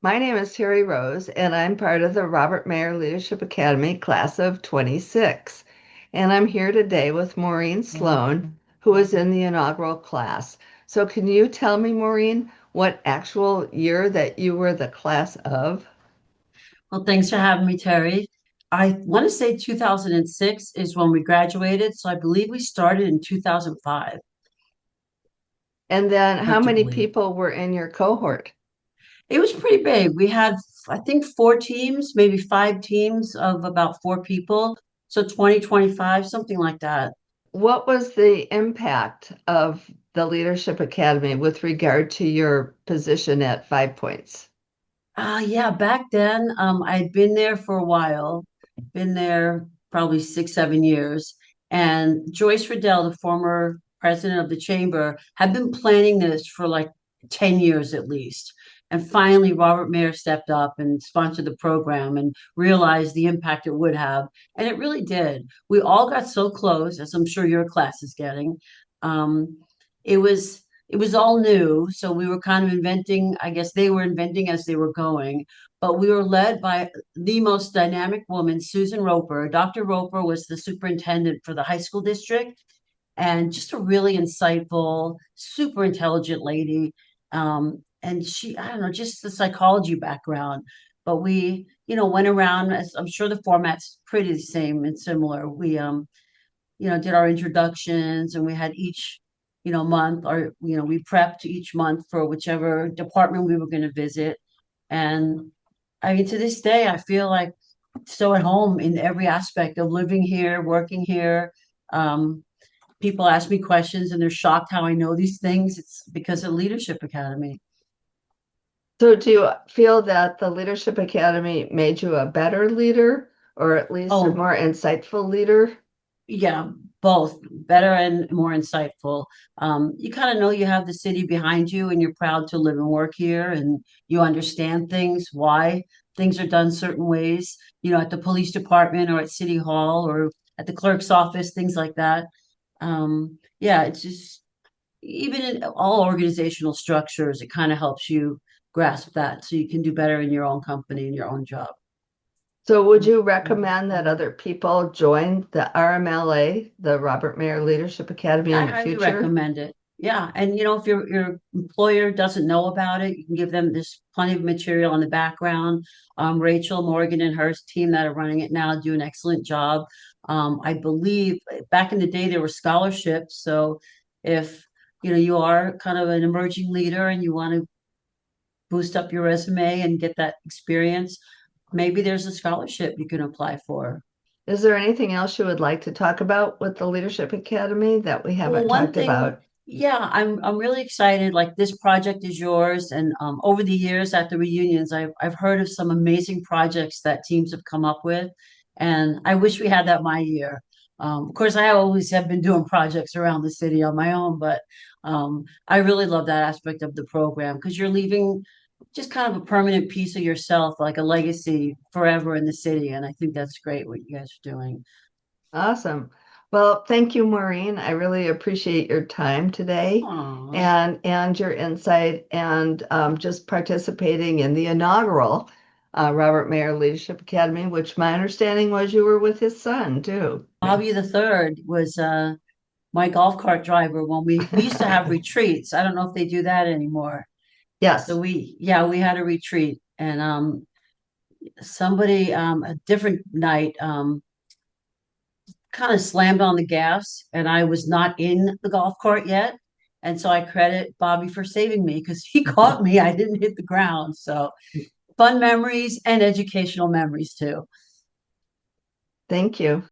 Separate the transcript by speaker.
Speaker 1: My name is Terry Rose, and I'm part of the Robert Mayer Leadership Academy class of 26. And I'm here today with Maureen Sloan, who is in the inaugural class. So, can you tell me, Maureen, what actual year that you were the class of?
Speaker 2: Well, thanks for having me, Terry. I want to say 2006 is when we graduated, so I believe we started in 2005,
Speaker 1: And then,
Speaker 2: I
Speaker 1: how
Speaker 2: like to
Speaker 1: many
Speaker 2: believe.
Speaker 1: people were in your cohort?
Speaker 2: It was pretty big. We had, I think, four teams, maybe five teams of about four people. So 2025, something like that.
Speaker 1: What was the impact of the Leadership Academy with regard to your position at 5 Points?
Speaker 2: Yeah, back then, I'd been there for a while, been there probably 6, 7 years. And Joyce Riddell, the former president of the chamber, had been planning this for like 10 years at least. And finally, Robert Mayer stepped up and sponsored the program and realized the impact it would have. And it really did. We all got so close, as I'm sure your class is getting. Um, it was all new, so we were kind of inventing. I guess they were inventing as they were going, but we were led by the most dynamic woman, Susan Roper. Dr. Roper was the superintendent for the high school district, and just a really insightful, super intelligent lady. And she, I don't know, just the psychology background. But we, went around, as I'm sure the format's pretty the same and similar. We did our introductions, and we had each, month, or, we prepped each month for whichever department we were going to visit. And I mean, to this day, I feel like so at home in every aspect of living here, working here. Um, People ask me questions and they're shocked how I know these things. It's because of Leadership Academy.
Speaker 1: So, do you feel that the Leadership Academy made you a better leader or at least a
Speaker 2: Oh,
Speaker 1: more insightful leader?
Speaker 2: yeah, both better and more insightful. You kind of know you have the city behind you and you're proud to live and work here, and you understand things, why things are done certain ways, at the police department or at City Hall or at the clerk's office, things like that. Yeah, it's just even in all organizational structures, it kind of helps you grasp that so you can do better in your own company and your own job.
Speaker 1: So, would you recommend that other people join the RMLA, the Robert Mayer Leadership Academy,
Speaker 2: I
Speaker 1: in the
Speaker 2: highly
Speaker 1: future?
Speaker 2: recommend it. Yeah, and if your employer doesn't know about it, you can give them this plenty of material on the background. Rachel Morgan and her team that are running it now do an excellent job. I believe back in the day there were scholarships, so if you are kind of an emerging leader and you want to boost up your resume and get that experience, maybe there's a scholarship you can apply for.
Speaker 1: Is there anything else you would like to talk about with the Leadership Academy that we
Speaker 2: Well,
Speaker 1: haven't
Speaker 2: one
Speaker 1: talked
Speaker 2: thing,
Speaker 1: about?
Speaker 2: yeah, I'm really excited. Like this project is yours, and over the years at the reunions, I've heard of some amazing projects that teams have come up with, and I wish we had that my year. Of course, I always have been doing projects around the city on my own, but I really love that aspect of the program because you're leaving just kind of a permanent piece of yourself, like a legacy forever in the city, and I think that's great what you guys are doing.
Speaker 1: Awesome. Well, thank you, Maureen. I really appreciate your time today
Speaker 2: Aw.
Speaker 1: and your insight and just participating in the inaugural Robert Mayer Leadership Academy, which my understanding was you were with his son too.
Speaker 2: Bobby the Third was my golf cart driver when we used to have retreats. I don't know if they do that anymore. So
Speaker 1: Yes.
Speaker 2: we had a retreat, and somebody a different night kind of slammed on the gas, and I was not in the golf cart yet. And so I credit Bobby for saving me because he caught me. I didn't hit the ground. So fun memories and educational memories too.
Speaker 1: Thank you.